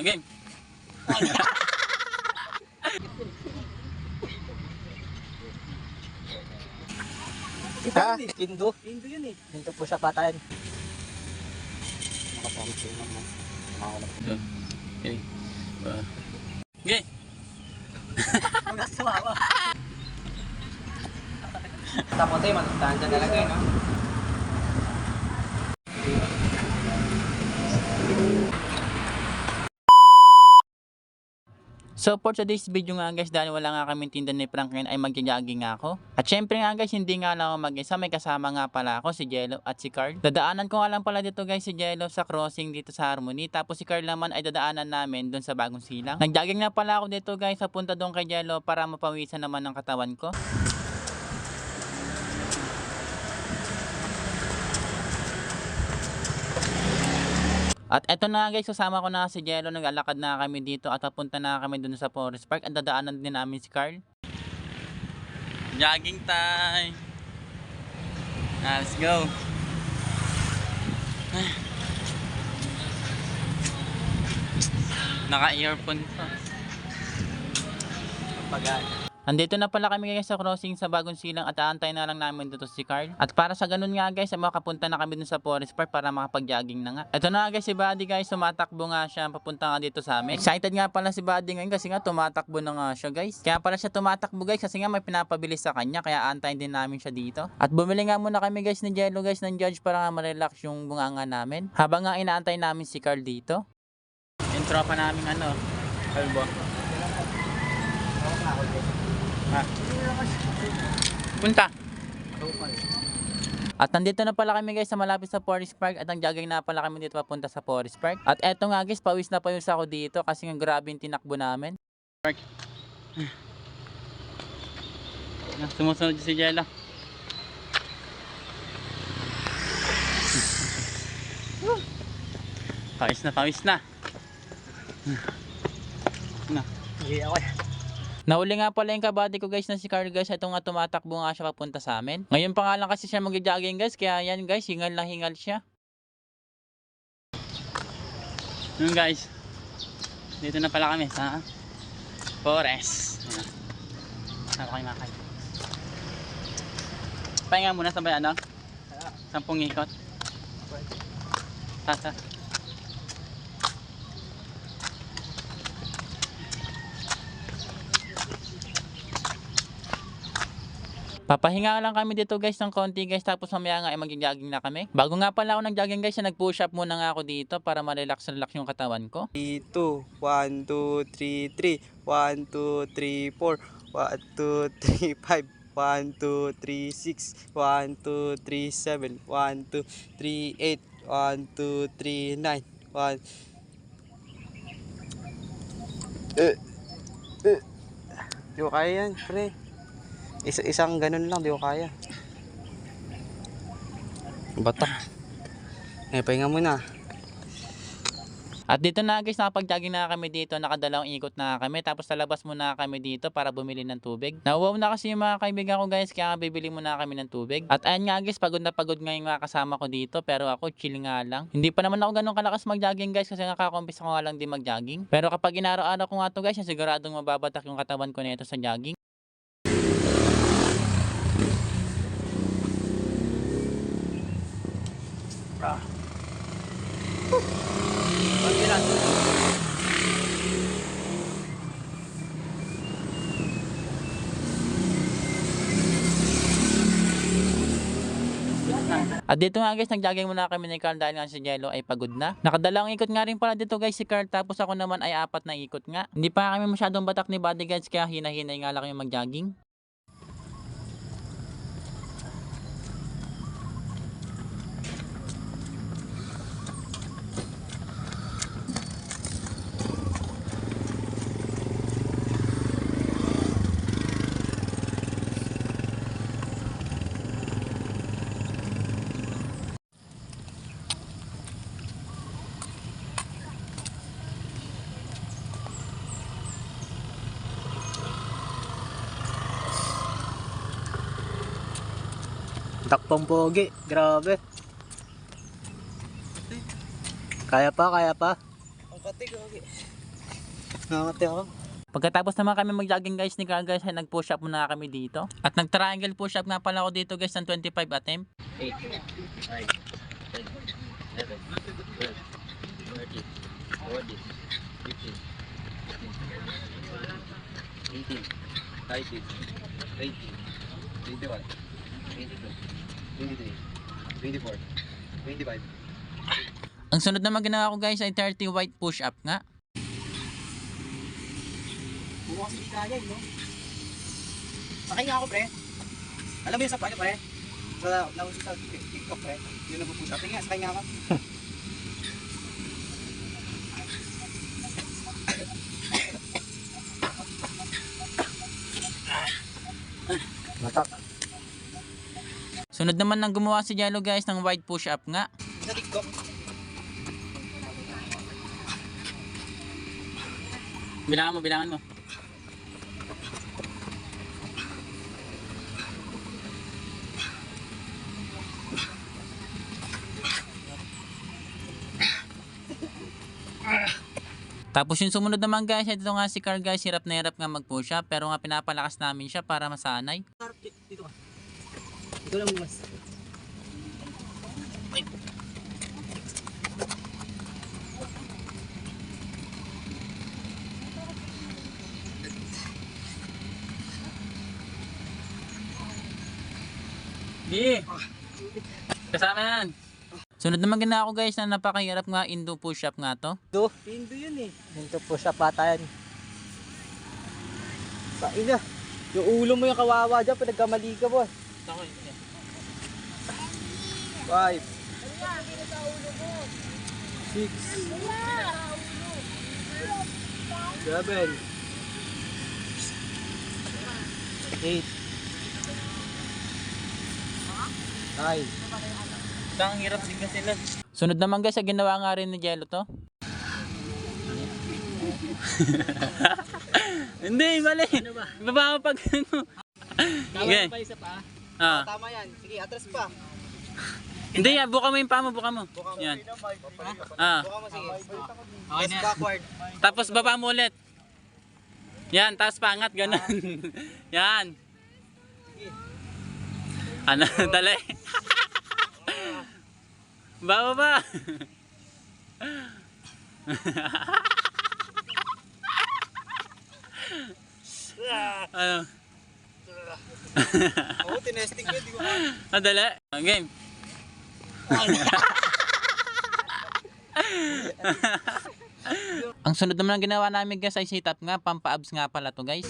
Game. Ha? Indo? Indo yun eh. Indo po sa patayan. Okay. Okay. Ang nasa mama. Tapos tayo, matustahan dyan talaga no? So for today's video nga guys, dahil wala nga kaming tinda ni Franklin ay magja-jogging nga ako. At syempre nga guys, hindi nga lang ako mag-isa, may kasama nga pala ako si Jello at si Carl. Dadaanan ko nga lang pala dito guys si Jello sa crossing dito sa Harmony. Tapos si Carl naman ay dadaanan namin doon sa Bagong Silang. Nag-jogging na pala ako dito guys, papunta doon kay Jello para mapawisan naman ng katawan ko. At eto na guys, kasama ko na si Jello, naglalakad na kami dito at papunta na kami dun sa Forest Park at dadaanan din namin si Carl. Jogging time! Let's go! Naka-earphone pa. Pagana. Andito na pala kami guys sa crossing sa Bagong Silang at aantay na lang namin dito si Carl. At para sa ganun nga guys, makapunta na kami dun sa Forest Park para makapag-jogging na nga. Ito na guys si Buddy guys, tumatakbo nga siya papunta nga dito sa amin. Excited nga pala si Buddy ngayon kasi nga tumatakbo na nga siya guys. Kaya pala siya tumatakbo guys kasi nga may pinapabilis sa kanya, kaya antayin din namin siya dito. At bumili nga muna kami guys ni Jello guys ng Judge para nga ma-relax yung bunganga namin. Habang nga inaantay namin si Carl dito. Yung tropa namin ano, kalbo. Ha? Punta. At nandito na pala kami guys sa malapit sa Forest Park at ang jogging na pala kami dito papunta sa Forest Park. At eto nga guys, pawis na pawis ako dito kasi nga grabe yung tinakbo namin. Park. Sumusunod si Jella. Pawis na, pawis na. Hindi ako eh. Nahuli nga pala yung kabady ko guys na si Carl guys. Ito nga tumatakbo nga siya papunta sa amin. Ngayon pa nga lang kasi siya mag-jogging guys. Kaya yan guys, hingal na hingal siya. Yun guys. Dito na pala kami sa forest. Sama kayo mga kayo. Pahinga muna sa bayan, no? 10 ikot. Tata. Papahinga lang kami dito guys ng konti guys, tapos mamaya nga ay mag-jogging na kami. Bago nga pala ako nag-jogging guys, nag-push up muna nga ako dito para ma-relax-relax yung katawan ko. 2, 1, 2, 3, 3, 1, 2, 3, 4, 1, 2, 3, 5, 1, 2, 3, 6, 1, 2, 3, 7, 1, 2, 3, 8, 1, 2, 3, 9, 1. Di ko kaya yan, pre. Isang ganun lang, di ko kaya. Batak. Pahinga muna. At dito na guys, nakapag-jogging na kami dito, nakadalawang ikot na kami, tapos talabas muna kami dito para bumili ng tubig. Nauwaw na kasi yung mga kaibigan ko guys, kaya bibili muna kami ng tubig. At ayun nga guys, pagod na pagod nga yung mga kasama ko dito, pero ako chill nga lang. Hindi pa naman ako ganun kalakas mag-jogging guys, kasi nga kakumpisa ko nga lang din mag-jogging. Pero kapag inaraw-araw ko nga to guys, siguradong mababatak yung katawan ko nito sa jogging. At dito nga guys, nag-jogging muna kami ni Carl dahil nga si Jello ay pagod na. Nakadalawang ikot nga rin pala dito guys si Carl, tapos ako naman ay 4 na ikot nga. Hindi pa kami masyadong batak ni body guys, kaya hinahinay nga lang yung mag-jogging. Takpong pogi. Grabe. Kaya pa, kaya pa. Pati ko, okay. Nakakati ako. Pagkatapos naman kami mag-jogging guys ni Carl guys, ay nag-push up muna kami dito. At nag-triangle push up nga pala ako dito guys ng 25 attempt. 8, 9, 10, 11, 12, 13, 14, 15, 16, 17, 18, 19, 20, 21, 22, 23, 24, 25. Ang sunod naman ginawa ko guys ay 30 white push up nga. Bukas hindi kaya, no? Sakay nga ako, pre. Alam mo yung sa paano, pre? Sa TikTok, pre. Yun ang pupunta. Tingnan, sakay nga ako. Matak. Sunod naman nang gumawa si Jello guys ng white push up nga. Sa TikTok. Bilangan mo. Tapos yung sumunod naman guys, ito nga si Carl guys, hirap na hirap nga mag-push up, pero nga pinapalakas namin siya para masanay. Dito ka. Dito lang mas. Ay. Di! Kasama yan! Sunod naman ginawa ko guys na napakahirap nga Indo push up nga to. Indo yun eh. Indo push up ata yan. Ina. Yung ulo mo yung kawawa dyan, pinagkamali ka boss. 5 6 8 9 Ang hirap din kasi sila. Sunod naman guys, ginawa nga rin ni Jello to. Hindi, mali. Ano ba? Baba mo pag ano. Okay. pa isa pa. Ah. Tama yan. Sige, atras pa. Hindi, buka mo yung paa mo, buka mo. Yan. Ah. Buka mo, sige. Okay Yes, backward. Tapos baba mo ulit. Yan, tapos pangat, ganun. Yan. Ano, dali. Baba ba? Ano? Oo, tinesting ko, di ko Dali. Game. Ang sunod naman ang ginawa namin guys ay sit up nga, pampa-abs nga pala to guys.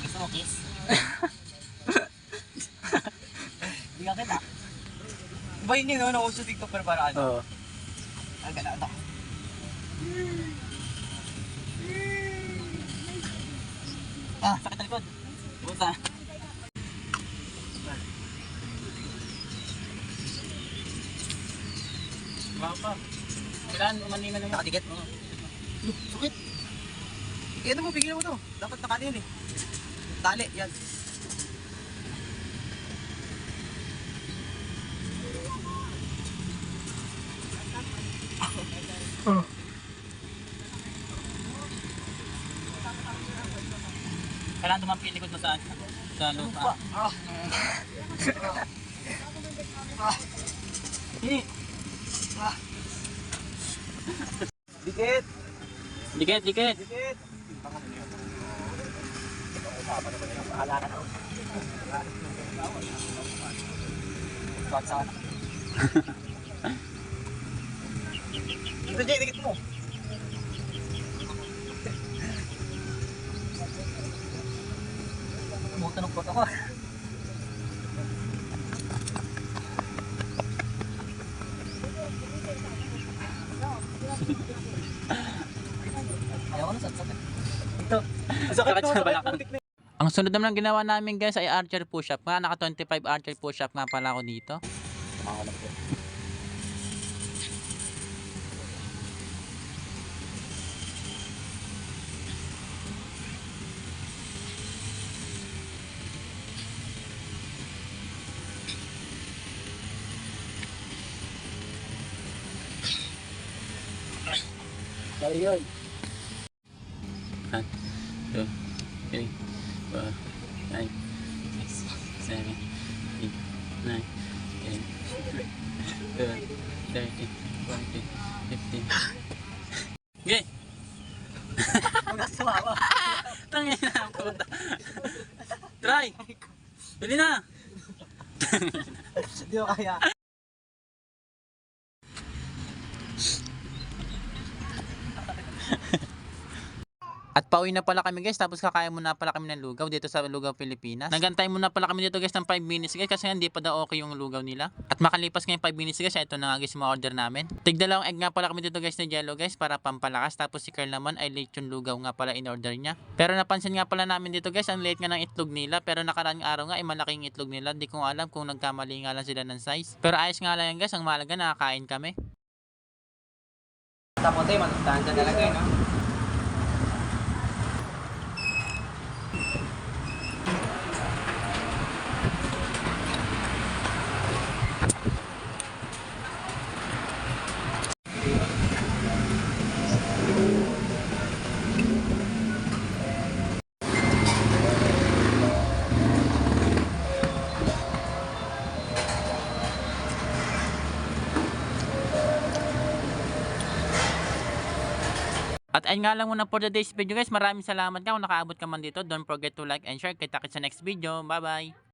Gusto mo kiss? Hindi ka kita. Iba yun yun, nauso TikTok pero para ano? Oo. Ang gana ito. Sakit na likod. Buta. Baba. Kailan umaniman naman. Nakatikit? Sakit. Kaya mo, bigyan mo to. Dapat nakano yun eh. Tali, yan. Kailan dumampi yung likod mo saan? Sa lupa. Dikit! Dikit, dikit. Dikit! Dito, Jay, dikit mo. Mutanong po ako. Ayaw ko na sakit. Ito. Sakit Sakit ko, sa sakit. balakang. Putik na. Ang Ang sunod naman ang ginawa namin guys ay archer push-up. Nga naka 25 archer push-up nga pala ako dito. Ako lang po. Sorry yun. 1, 2, 3, 4, 5, 6, 7, 8, 9, 10, 12, 13, 14, 15. Okay. Hanggang sumawa. Tangin na ang puta. Try. Bili na. Hindi ko kaya. At pauwi na pala kami guys, tapos kakain muna pala kami ng lugaw dito sa Lugaw Pilipinas. Nagantay muna pala kami dito guys ng 5 minutes guys kasi hindi pa daw okay yung lugaw nila. At makalipas ngayon 5 minutes guys, ito na nga guys yung mga order namin. Tigdalawang egg nga pala kami dito guys na jello guys para pampalakas. Tapos si Carl naman ay late yung lugaw nga pala in order niya. Pero napansin nga pala namin dito guys, ang late nga ng itlog nila. Pero nakaraang araw nga ay malaking itlog nila. Di ko alam kung nagkamali nga lang sila ng size. Pero ayos nga lang yan guys, ang mahalaga nakakain kami. Tapos tayo, matustahan ka talaga no? At ayun nga lang muna for today's video guys. Maraming salamat nga kung nakaabot ka man dito. Don't forget to like and share. Kita-kits sa next video. Bye bye.